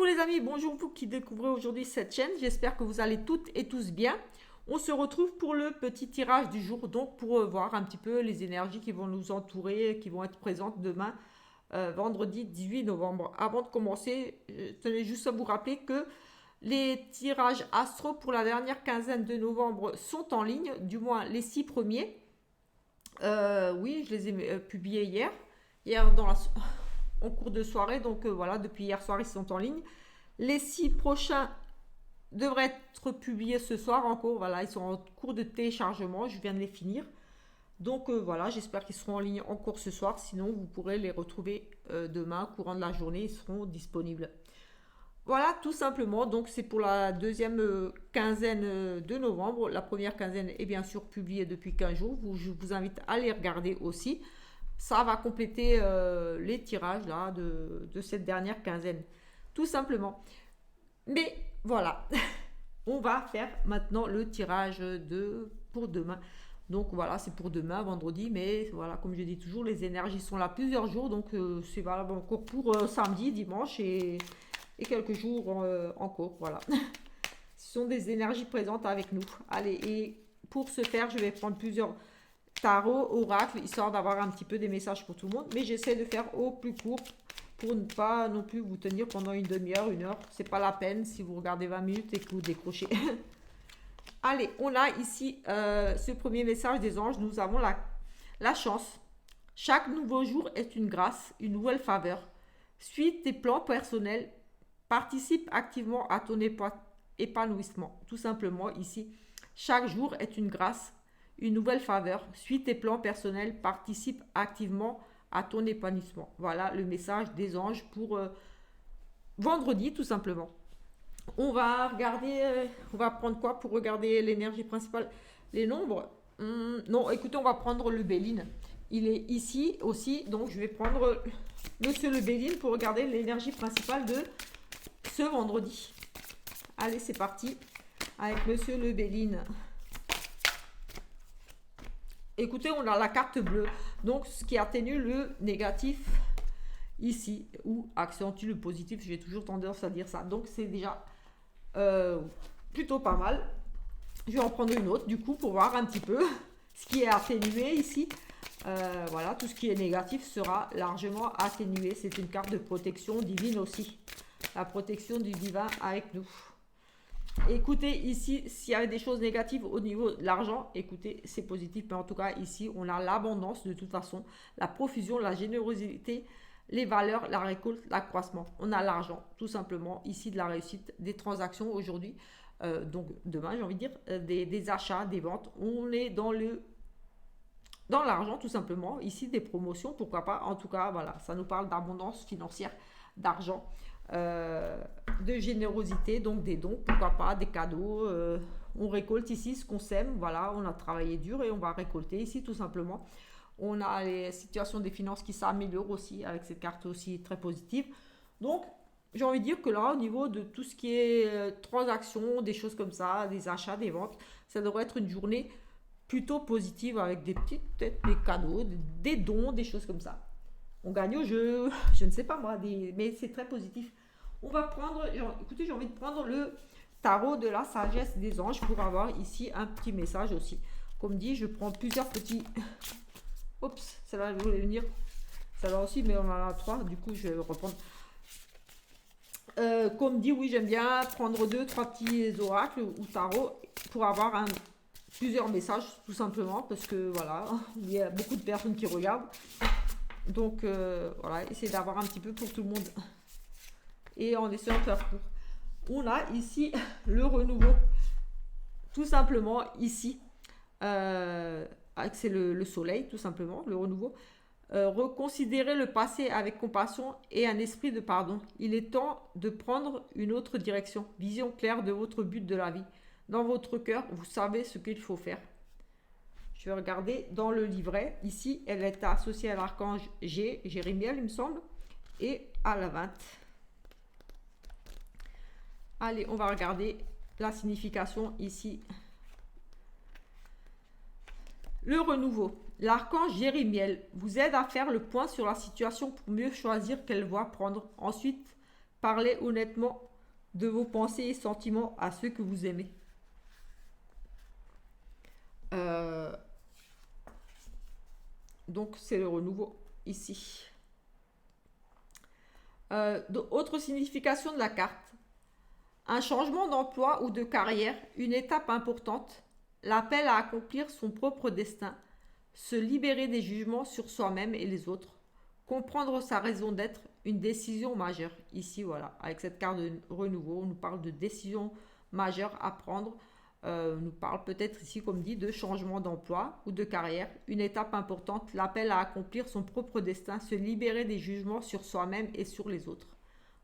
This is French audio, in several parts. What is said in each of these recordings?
Coucou les amis, bonjour vous qui découvrez aujourd'hui cette chaîne, j'espère que vous allez toutes et tous bien. On se retrouve pour le petit tirage du jour, donc pour voir un petit peu les énergies qui vont nous entourer, qui vont être présentes demain, vendredi 18 novembre. Avant de commencer, je tenais juste à vous rappeler que les tirages astro pour la dernière quinzaine de novembre sont en ligne, du moins les 6 premiers. Oui, je les ai publiés hier en cours de soirée, donc voilà, depuis hier soir ils sont en ligne. Les 6 prochains devraient être publiés ce soir encore, voilà, ils sont en cours de téléchargement, je viens de les finir. Donc voilà, j'espère qu'ils seront en ligne encore ce soir, sinon vous pourrez les retrouver demain, courant de la journée, ils seront disponibles. Voilà, tout simplement, donc c'est pour la deuxième quinzaine de novembre. La première quinzaine est bien sûr publiée depuis 15 jours, je vous invite à les regarder aussi. Ça va compléter les tirages là, de cette dernière quinzaine, tout simplement. Mais voilà, on va faire maintenant le tirage pour demain. Donc voilà, c'est pour demain, vendredi, mais voilà, comme je dis toujours, les énergies sont là plusieurs jours, donc c'est valable encore pour samedi, dimanche et quelques jours encore, voilà. Ce sont des énergies présentes avec nous. Allez, et pour ce faire, je vais prendre plusieurs tarot, oracle, histoire d'avoir un petit peu des messages pour tout le monde. Mais j'essaie de faire au plus court pour ne pas non plus vous tenir pendant une demi-heure, une heure. C'est pas la peine si vous regardez 20 minutes et que vous décrochez. Allez, on a ici ce premier message des anges. Nous avons la chance. Chaque nouveau jour est une grâce, une nouvelle faveur. Suis tes plans personnels. Participe activement à ton épanouissement. Tout simplement, ici, chaque jour est une grâce, une nouvelle faveur. Suis tes plans personnels, participe activement à ton épanouissement. Voilà le message des anges pour vendredi, tout simplement. On va regarder, on va prendre quoi pour regarder l'énergie principale? Les nombres. Non, écoutez, on va prendre le Béline. Il est ici aussi, donc je vais prendre Monsieur le Béline pour regarder l'énergie principale de ce vendredi. Allez, c'est parti avec Monsieur le Béline. Écoutez, on a la carte bleue, donc ce qui atténue le négatif ici, ou accentue le positif, j'ai toujours tendance à dire ça, donc c'est déjà plutôt pas mal. Je vais en prendre une autre du coup pour voir un petit peu ce qui est atténué ici. Voilà, tout ce qui est négatif sera largement atténué. C'est une carte de protection divine aussi, la protection du divin avec nous. Écoutez, ici, s'il y avait des choses négatives au niveau de l'argent, écoutez, c'est positif. Mais en tout cas, ici, on a l'abondance de toute façon, la profusion, la générosité, les valeurs, la récolte, l'accroissement. On a l'argent, tout simplement, ici, de la réussite, des transactions aujourd'hui. Donc, demain, j'ai envie de dire, des achats, des ventes. On est dans l'argent, tout simplement. Ici, des promotions, pourquoi pas. En tout cas, voilà, ça nous parle d'abondance financière, d'argent. De générosité, donc des dons, pourquoi pas, des cadeaux. On récolte ici ce qu'on sème, voilà, on a travaillé dur et on va récolter ici tout simplement. On a les situations des finances qui s'améliorent aussi avec cette carte aussi très positive. Donc, j'ai envie de dire que là, au niveau de tout ce qui est transactions, des choses comme ça, des achats, des ventes, ça devrait être une journée plutôt positive avec des petites, peut-être des cadeaux, des dons, des choses comme ça. On gagne au jeu, je ne sais pas moi, mais c'est très positif. On va prendre, écoutez, j'ai envie de prendre le tarot de la sagesse des anges pour avoir ici un petit message aussi. Comme dit, je prends plusieurs petits... Oups, celle-là, je voulais venir. Celle-là aussi, mais on en a 3, du coup, je vais reprendre. Comme dit, oui, j'aime bien prendre 2-3 petits oracles ou tarots pour avoir plusieurs messages, tout simplement, parce que voilà, il y a beaucoup de personnes qui regardent. Donc voilà, essayer d'avoir un petit peu pour tout le monde. Et en essayant de faire court. On a ici le renouveau. Tout simplement ici. C'est le soleil, tout simplement, le renouveau. Reconsidérer le passé avec compassion et un esprit de pardon. Il est temps de prendre une autre direction. Vision claire de votre but de la vie. Dans votre cœur, vous savez ce qu'il faut faire. Je vais regarder dans le livret. Ici, elle est associée à l'archange Jérémiel, il me semble, et à la 20. Allez, on va regarder la signification ici. Le renouveau. L'archange Jérémiel vous aide à faire le point sur la situation pour mieux choisir quelle voie prendre. Ensuite, Parlez honnêtement de vos pensées et sentiments à ceux que vous aimez. Euh, donc c'est le renouveau ici. Autre signification de la carte. Un changement d'emploi ou de carrière, une étape importante, l'appel à accomplir son propre destin, se libérer des jugements sur soi-même et les autres, comprendre sa raison d'être, une décision majeure. Ici, voilà, avec cette carte de renouveau, on nous parle de décision majeure à prendre. On nous parle peut-être ici, comme dit, de changement d'emploi ou de carrière, une étape importante, l'appel à accomplir son propre destin, se libérer des jugements sur soi-même et sur les autres.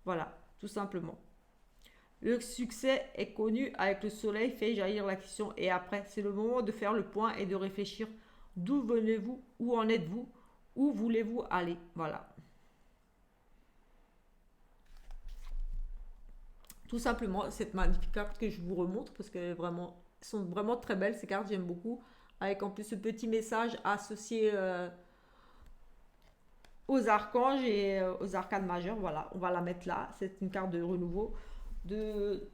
Voilà, tout simplement. Le succès est connu avec le soleil fait jaillir la question et après, c'est le moment de faire le point et de réfléchir d'où venez-vous, où en êtes-vous, où voulez-vous aller. Voilà. Tout simplement, cette magnifique carte que je vous remontre parce qu'elles sont vraiment très belles ces cartes, j'aime beaucoup. Avec en plus ce petit message associé aux archanges et aux arcanes majeures. Voilà, on va la mettre là. C'est une carte de renouveau de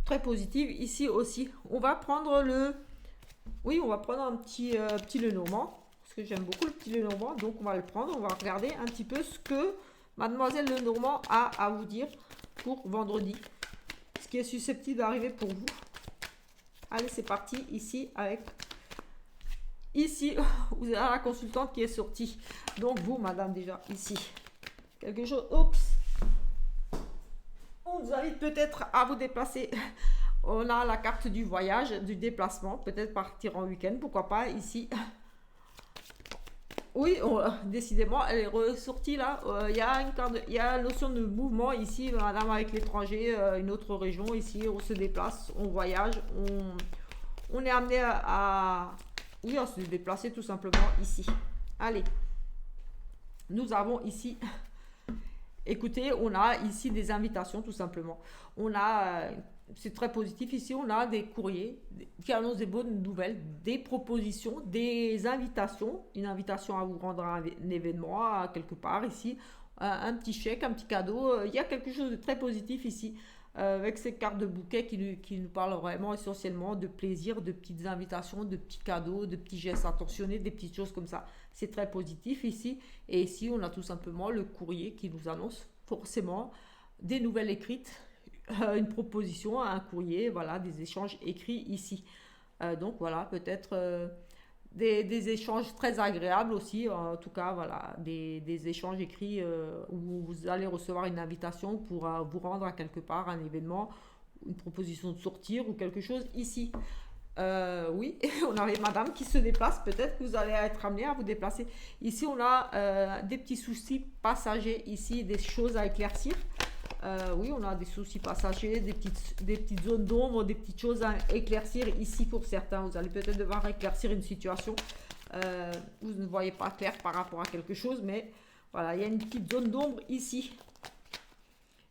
très positive. Ici aussi, on va prendre le... Oui, on va prendre un petit Lenormand, parce que j'aime beaucoup le petit Lenormand, donc on va le prendre. On va regarder un petit peu ce que Mademoiselle Lenormand a à vous dire pour vendredi. Ce qui est susceptible d'arriver pour vous. Allez, c'est parti. Ici, Ici, vous avez la consultante qui est sortie. Donc vous, madame, déjà, ici. Quelque chose... Oups. On vous invite peut-être à vous déplacer. On a la carte du voyage, du déplacement. Peut-être partir en week-end, pourquoi pas, ici. Oui, décidément, elle est ressortie là. Il y a il y a la notion de mouvement ici, madame, avec l'étranger, une autre région. Ici, on se déplace, on voyage, on est amené oui, à se déplacer tout simplement ici. Allez, nous avons ici... Écoutez, on a ici des invitations tout simplement. On a, c'est très positif ici, on a des courriers qui annoncent des bonnes nouvelles, des propositions, des invitations, une invitation à vous rendre à un événement à quelque part ici, un petit chèque, un petit cadeau. Il y a quelque chose de très positif ici avec ces cartes de bouquet qui nous parlent vraiment essentiellement de plaisir, de petites invitations, de petits cadeaux, de petits gestes attentionnés, des petites choses comme ça. C'est très positif ici. Et ici, on a tout simplement le courrier qui nous annonce forcément des nouvelles écrites, une proposition, un courrier, voilà, des échanges écrits ici. Donc voilà, peut-être des échanges très agréables aussi, en tout cas, voilà, des échanges écrits où vous allez recevoir une invitation pour vous rendre à quelque part, un événement, une proposition de sortir ou quelque chose ici. Oui, on avait madame qui se déplace, peut-être que vous allez être amené à vous déplacer. Ici, on a des petits soucis passagers ici, des choses à éclaircir. Oui, on a des soucis passagers, des petites zones d'ombre, des petites choses à éclaircir ici pour certains. Vous allez peut-être devoir éclaircir une situation. Vous ne voyez pas clair par rapport à quelque chose, mais voilà, il y a une petite zone d'ombre ici.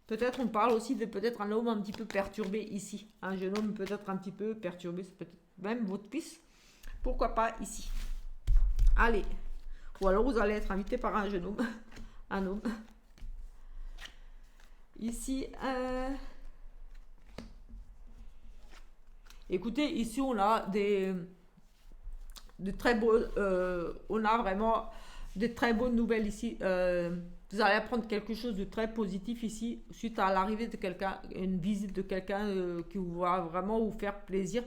Peut-être on parle aussi de peut-être un homme un petit peu perturbé ici. Un jeune homme peut-être un petit peu perturbé, c'est peut-être même votre fils. Pourquoi pas ici. Allez. Ou alors vous allez être invité par un jeune homme. Un homme. Ici, écoutez, ici on a de très beaux, on a vraiment de très bonnes nouvelles ici. Vous allez apprendre quelque chose de très positif ici suite à l'arrivée de quelqu'un, une visite de quelqu'un qui va vraiment vous faire plaisir.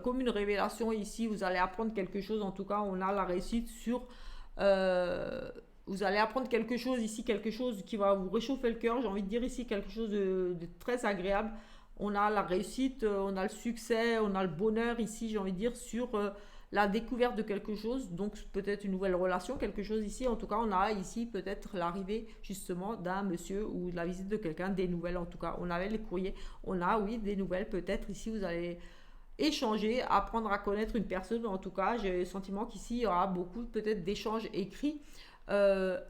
Comme une révélation ici, vous allez apprendre quelque chose. En tout cas, on a la réussite sur... vous allez apprendre quelque chose ici, quelque chose qui va vous réchauffer le cœur. J'ai envie de dire ici quelque chose de très agréable. On a la réussite, on a le succès, on a le bonheur ici, j'ai envie de dire, sur la découverte de quelque chose. Donc peut-être une nouvelle relation, quelque chose ici. En tout cas, on a ici peut-être l'arrivée justement d'un monsieur ou de la visite de quelqu'un, des nouvelles en tout cas. On avait les courriers, on a oui des nouvelles peut-être ici. Vous allez échanger, apprendre à connaître une personne. En tout cas, j'ai le sentiment qu'ici, il y aura beaucoup peut-être d'échanges écrits.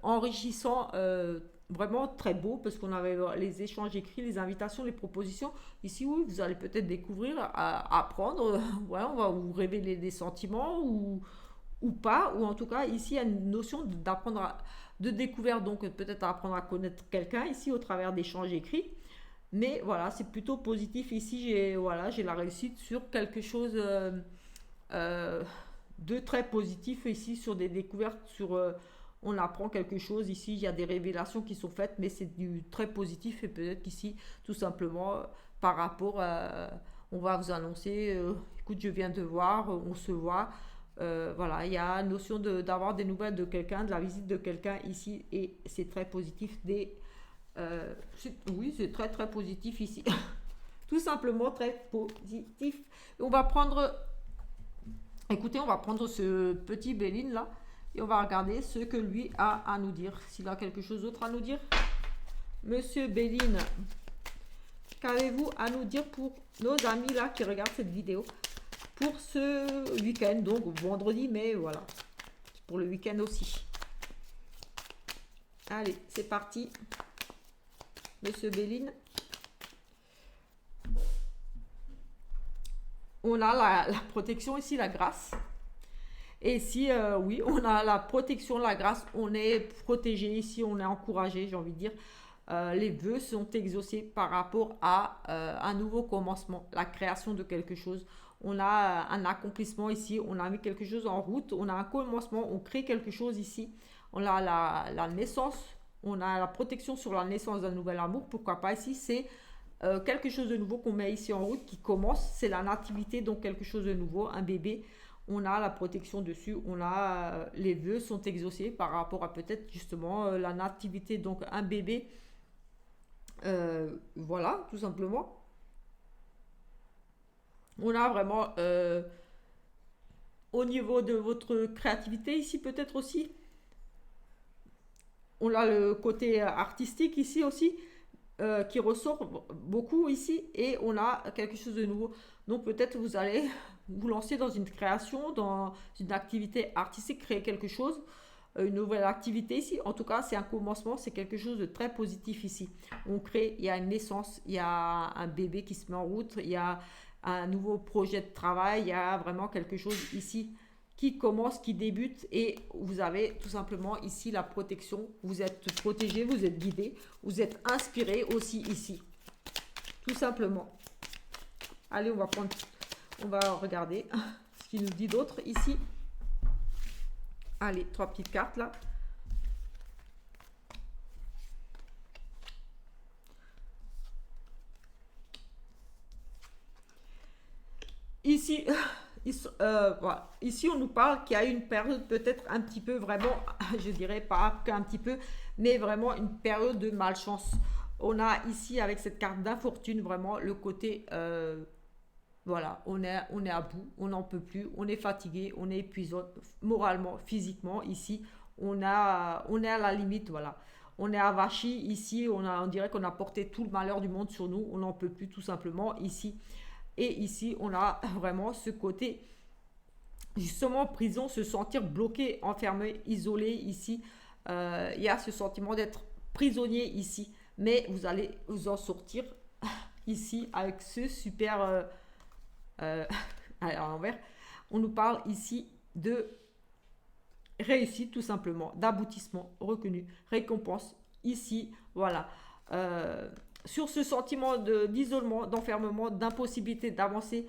Enrichissant, vraiment très beau parce qu'on avait les échanges écrits, les invitations, les propositions. Ici, oui, vous allez peut-être découvrir, apprendre. Voilà, on va vous révéler des sentiments ou pas, ou en tout cas ici il y a une notion d'apprendre de découverte, donc peut-être apprendre à connaître quelqu'un ici au travers d'échanges écrits. Mais voilà, c'est plutôt positif ici. J'ai la réussite sur quelque chose euh, de très positif ici, sur des découvertes, on apprend quelque chose ici. Il y a des révélations qui sont faites, mais c'est du très positif et peut-être qu'ici, tout simplement, par rapport à, on va vous annoncer, écoute, je viens de voir, on se voit. Voilà, il y a une notion d'avoir des nouvelles de quelqu'un, de la visite de quelqu'un ici, et c'est très positif. Oui, c'est très très positif ici. Tout simplement très positif. On va prendre, écoutez, on va prendre ce petit Béline là et on va regarder ce que lui a à nous dire. S'il a quelque chose d'autre à nous dire. Monsieur Béline, qu'avez-vous à nous dire pour nos amis là qui regardent cette vidéo pour ce week-end, donc vendredi, mais voilà, pour le week-end aussi. Allez, c'est parti. Monsieur Béline. On a la protection ici, la grâce. Et ici, oui, on a la protection, la grâce. On est protégé ici, on est encouragé, j'ai envie de dire. Les vœux sont exaucés par rapport à un nouveau commencement, la création de quelque chose. On a un accomplissement ici, on a mis quelque chose en route, on a un commencement, on crée quelque chose ici. On a la naissance, on a la protection sur la naissance d'un nouvel amour. Pourquoi pas ici, c'est quelque chose de nouveau qu'on met ici en route qui commence, c'est la nativité, donc quelque chose de nouveau, un bébé. On a la protection dessus, on a les vœux sont exaucés par rapport à peut-être justement la nativité, donc un bébé. Voilà, tout simplement. On a vraiment au niveau de votre créativité ici peut-être aussi. On a le côté artistique ici aussi qui ressort beaucoup ici et on a quelque chose de nouveau. Donc peut-être vous allez vous lancer dans une création, dans une activité artistique, créer quelque chose, une nouvelle activité ici. En tout cas, c'est un commencement, c'est quelque chose de très positif ici. On crée, il y a une naissance, il y a un bébé qui se met en route, il y a un nouveau projet de travail, il y a vraiment quelque chose ici qui commence, qui débute et vous avez tout simplement ici la protection. Vous êtes protégé, vous êtes guidé, vous êtes inspiré aussi ici. Tout simplement. Allez, on va regarder ce qu'il nous dit d'autre ici. Allez, 3 petites cartes là. Ici, voilà. Ici, on nous parle qu'il y a une période peut-être un petit peu vraiment, je dirais pas qu'un petit peu, mais vraiment une période de malchance. On a ici avec cette carte d'infortune vraiment le côté, voilà, on est à bout, on n'en peut plus, on est fatigué, on est épuisé moralement, physiquement ici, on est à la limite, voilà. On est avachi ici, on dirait qu'on a porté tout le malheur du monde sur nous, on n'en peut plus tout simplement ici. Et ici, on a vraiment ce côté, justement, prison, se sentir bloqué, enfermé, isolé ici. Il y a ce sentiment d'être prisonnier ici. Mais vous allez vous en sortir ici avec ce super... à l'envers. On nous parle ici de réussite tout simplement, d'aboutissement reconnu, récompense ici, voilà. Sur ce sentiment d'isolement, d'enfermement, d'impossibilité d'avancer,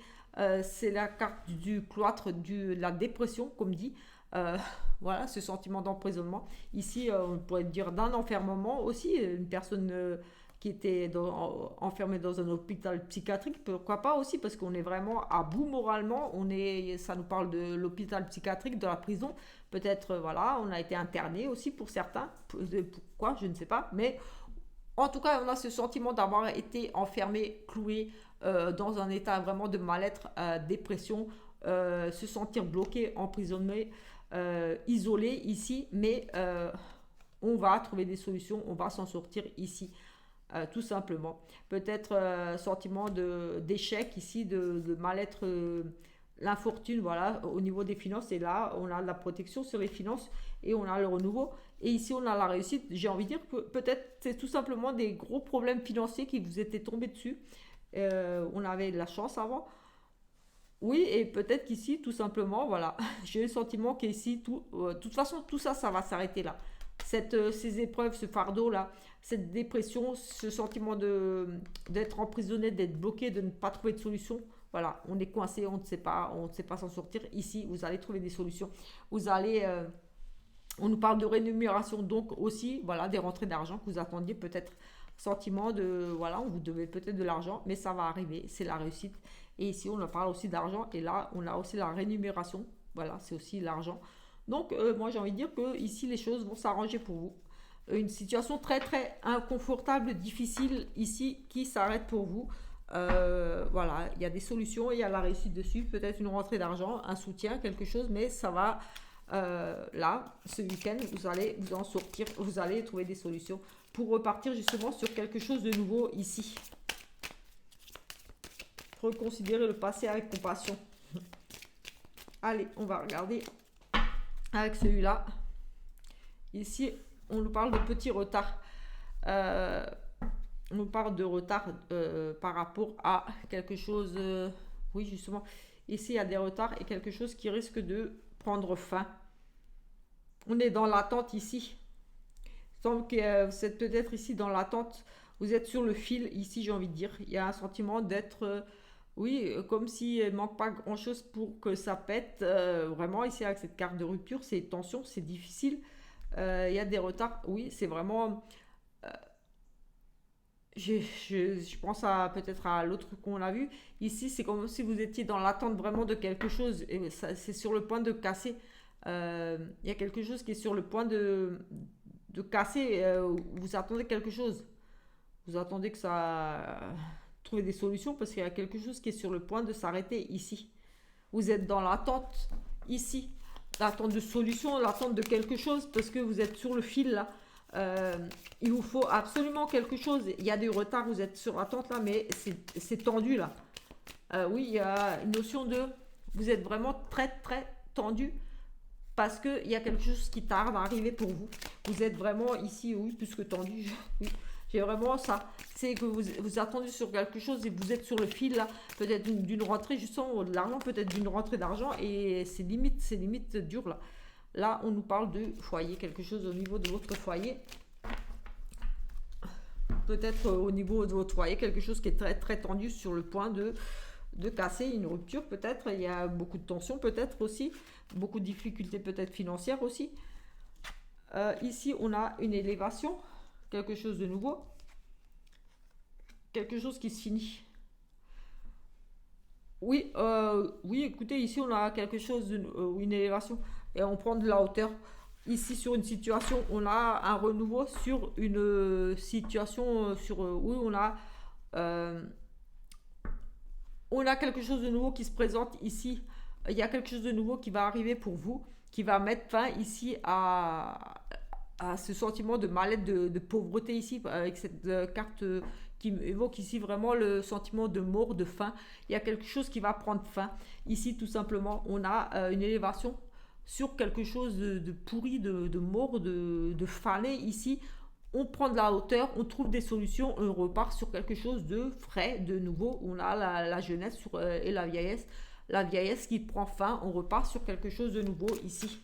c'est la carte du cloître, de la dépression, comme dit. Euh, voilà, ce sentiment d'emprisonnement. Ici, on pourrait dire d'un enfermement aussi, une personne qui était enfermée dans un hôpital psychiatrique, pourquoi pas aussi, parce qu'on est vraiment à bout moralement. Ça nous parle de l'hôpital psychiatrique, de la prison. Peut-être, voilà, on a été interné aussi pour certains. Pourquoi, je ne sais pas, mais en tout cas, on a ce sentiment d'avoir été enfermé, cloué dans un état vraiment de mal-être, dépression, se sentir bloqué, emprisonné, isolé ici, mais on va trouver des solutions, on va s'en sortir ici, tout simplement. Peut-être sentiment d'échec ici, de mal-être, l'infortune, voilà, au niveau des finances, et là, on a de la protection sur les finances et on a le renouveau. Et ici, on a la réussite. J'ai envie de dire que peut-être c'est tout simplement des gros problèmes financiers qui vous étaient tombés dessus. On avait de la chance avant. Oui, et peut-être qu'ici, tout simplement, voilà, j'ai le sentiment qu'ici, de toute façon, tout ça, ça va s'arrêter là. Ces épreuves, ce fardeau-là, cette dépression, ce sentiment d'être emprisonné, d'être bloqué, de ne pas trouver de solution. Voilà, on est coincé, on ne sait pas s'en sortir. Ici, vous allez trouver des solutions. Vous allez, on nous parle de rémunération, donc aussi, voilà, des rentrées d'argent que vous attendiez peut-être. Sentiment de, voilà, on vous devait peut-être de l'argent, mais ça va arriver, c'est la réussite. Et ici, on en parle aussi d'argent, et là, on a aussi la rémunération. Voilà, c'est aussi l'argent. Donc, moi, j'ai envie de dire que ici, les choses vont s'arranger pour vous. Une situation très, très inconfortable, difficile ici, qui s'arrête pour vous. Voilà, il y a des solutions, il y a la réussite dessus, peut-être une rentrée d'argent, un soutien, quelque chose, mais ça va là, ce week-end, vous allez vous en sortir, vous allez trouver des solutions pour repartir justement sur quelque chose de nouveau ici. Reconsidérer le passé avec compassion. Allez, on va regarder avec celui-là. Ici, on nous parle de petits retards. Euh, on nous parle de retard par rapport à quelque chose. Oui, justement, ici, il y a des retards et quelque chose qui risque de prendre fin. On est dans l'attente ici. Il semble que vous êtes peut-être ici dans l'attente. Vous êtes sur le fil ici, j'ai envie de dire. Il y a un sentiment d'être, oui, comme s'il ne manque pas grand-chose pour que ça pète. Vraiment, ici, avec cette carte de rupture, c'est tension, c'est difficile. Il y a des retards. Oui, c'est vraiment... je pense à peut-être à l'autre qu'on a vu. Ici, c'est comme si vous étiez dans l'attente vraiment de quelque chose. Et c'est sur le point de casser. Il y a quelque chose qui est sur le point de casser. Vous attendez quelque chose. Vous attendez que ça trouve des solutions parce qu'il y a quelque chose qui est sur le point de s'arrêter ici. Vous êtes dans l'attente ici. L'attente de solution, l'attente de quelque chose parce que vous êtes sur le fil là. Il vous faut absolument quelque chose. Il y a du retard, vous êtes sur l'attente là, mais c'est tendu là. Oui, il y a une notion de... Vous êtes vraiment très très tendu parce qu'il y a quelque chose qui tarde à arriver pour vous. Vous êtes vraiment ici, oui, plus que tendu. Oui, j'ai vraiment ça. C'est que vous attendez sur quelque chose et vous êtes sur le fil là, peut-être d'une rentrée, justement, de l'argent, peut-être d'une rentrée d'argent et c'est limite dur là. Là, on nous parle de foyer, quelque chose au niveau de votre foyer. Peut-être au niveau de votre foyer, quelque chose qui est très très tendu sur le point de casser, une rupture peut-être. Il y a beaucoup de tensions peut-être aussi, beaucoup de difficultés peut-être financières aussi. Ici, on a une élévation, quelque chose de nouveau, quelque chose qui se finit. Oui, oui, écoutez, ici on a quelque chose, une élévation, et on prend de la hauteur. Ici sur une situation, on a un renouveau sur une situation, oui, euh, on a quelque chose de nouveau qui se présente ici. Il y a quelque chose de nouveau qui va arriver pour vous, qui va mettre fin ici à ce sentiment de mal-être, de pauvreté ici, avec cette carte qui évoque ici vraiment le sentiment de mort, de faim. Il y a quelque chose qui va prendre fin. Ici, tout simplement, on a une élévation sur quelque chose de pourri, de mort, de fané. Ici, on prend de la hauteur, on trouve des solutions, on repart sur quelque chose de frais, de nouveau. On a la jeunesse et la vieillesse. La vieillesse qui prend fin, on repart sur quelque chose de nouveau ici.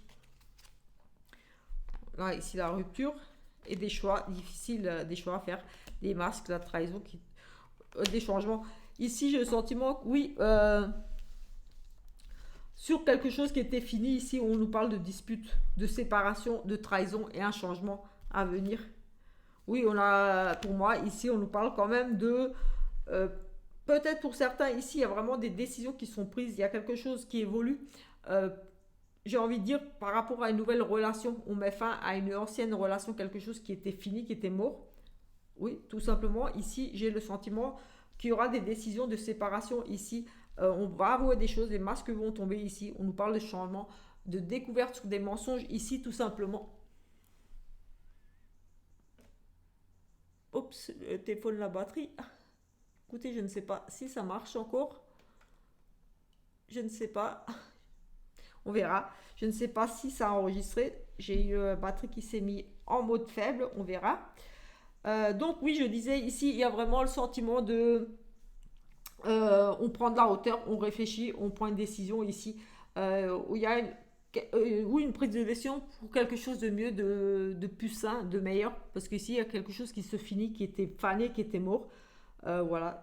Là, ici, la rupture et des choix difficiles, des choix à faire, des masques, la trahison, des changements. Ici, j'ai le sentiment que oui, sur quelque chose qui était fini, ici, on nous parle de dispute, de séparation, de trahison et un changement à venir. Oui, on a, pour moi, ici, on nous parle quand même de... euh, peut-être pour certains, ici, il y a vraiment des décisions qui sont prises, il y a quelque chose qui évolue. Euh, j'ai envie de dire, par rapport à une nouvelle relation, on met fin à une ancienne relation, quelque chose qui était fini, qui était mort. Oui, tout simplement, ici, j'ai le sentiment qu'il y aura des décisions de séparation ici. On va avouer des choses, les masques vont tomber ici. On nous parle de changement, de découverte sur des mensonges ici, tout simplement. Oups, le téléphone, la batterie. Écoutez, je ne sais pas si ça marche encore. Je ne sais pas. On verra. Je ne sais pas si ça a enregistré. J'ai eu la batterie qui s'est mise en mode faible. On verra. Donc oui, je disais ici, il y a vraiment le sentiment On prend de la hauteur, on réfléchit, on prend une décision ici, où il y a une prise de décision pour quelque chose de mieux, de plus sain, de meilleur, parce qu'ici il y a quelque chose qui se finit, qui était fané, qui était mort. Voilà.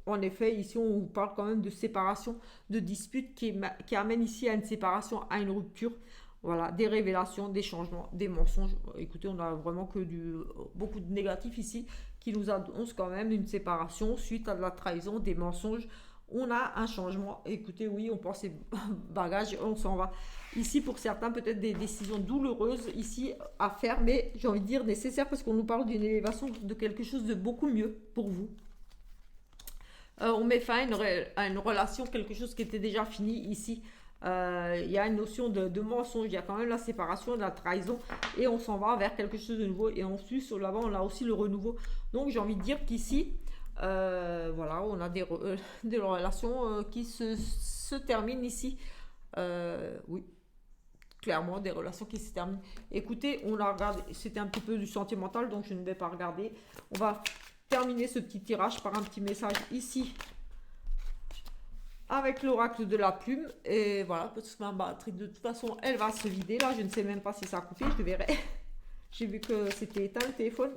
En effet, ici, on parle quand même de séparation, de dispute qui amène ici à une séparation, à une rupture. Voilà, des révélations, des changements, des mensonges. Écoutez, on a vraiment que beaucoup de négatifs ici qui nous annoncent quand même une séparation suite à de la trahison, des mensonges. On a un changement. Écoutez, oui, on pense ses bagages, on s'en va. Ici, pour certains, peut-être des décisions douloureuses ici à faire, mais j'ai envie de dire nécessaires parce qu'on nous parle d'une élévation de quelque chose de beaucoup mieux pour vous. On met fin à une relation, quelque chose qui était déjà fini ici. Il y a une notion de mensonge, il y a quand même la séparation, de la trahison, et on s'en va vers quelque chose de nouveau. Et ensuite, sur l'avant, on a aussi le renouveau. Donc, j'ai envie de dire qu'ici, voilà, on a des relations qui se terminent ici. Oui, clairement, des relations qui se terminent. Écoutez, on a regardé, c'était un petit peu du sentimental, donc je ne vais pas regarder. On va terminer ce petit tirage par un petit message ici avec l'oracle de la plume. Et voilà, parce que ma batterie de toute façon elle va se vider là, je ne sais même pas si ça a coupé, je verrai. J'ai vu que c'était éteint le téléphone.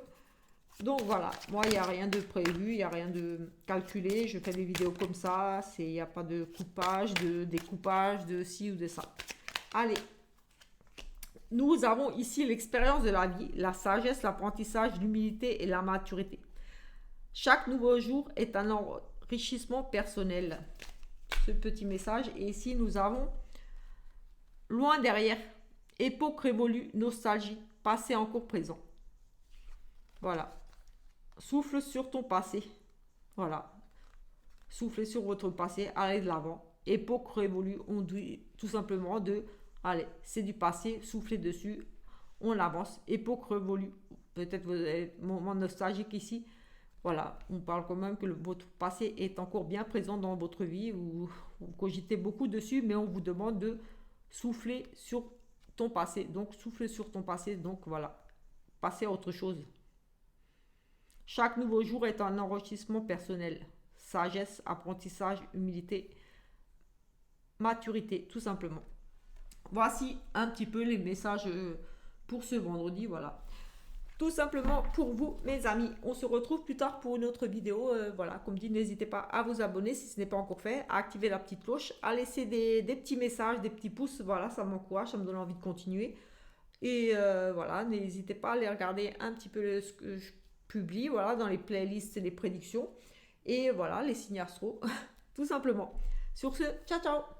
Donc voilà, moi il n'y a rien de prévu, il n'y a rien de calculé, je fais des vidéos comme ça, il n'y a pas de coupage, de découpage, de ci ou de ça. Allez, nous avons ici l'expérience de la vie, la sagesse, l'apprentissage, l'humilité et la maturité. Chaque nouveau jour est un enrichissement personnel. Ce petit message. Et ici, nous avons loin derrière, époque révolue, nostalgie, passé encore présent. Voilà. Souffle sur ton passé. Voilà. Soufflez sur votre passé, allez de l'avant. Époque révolue, on dit tout simplement de, allez, c'est du passé, soufflez dessus, on avance. Époque révolue, peut-être vous avez un moment nostalgique ici. Voilà, on parle quand même que votre passé est encore bien présent dans votre vie, vous cogitez beaucoup dessus, mais on vous demande de souffler sur ton passé. Donc, souffler sur ton passé, donc voilà, passer à autre chose. Chaque nouveau jour est un enrichissement personnel. Sagesse, apprentissage, humilité, maturité, tout simplement. Voici un petit peu les messages pour ce vendredi, voilà. Tout simplement pour vous, mes amis. On se retrouve plus tard pour une autre vidéo. Voilà, comme dit, n'hésitez pas à vous abonner si ce n'est pas encore fait, à activer la petite cloche, à laisser des petits messages, des petits pouces. Voilà, ça m'encourage, ça me donne envie de continuer. Et voilà, n'hésitez pas à aller regarder un petit peu ce que je publie, voilà, dans les playlists et les prédictions. Et voilà, les signes astro, tout simplement. Sur ce, ciao ciao!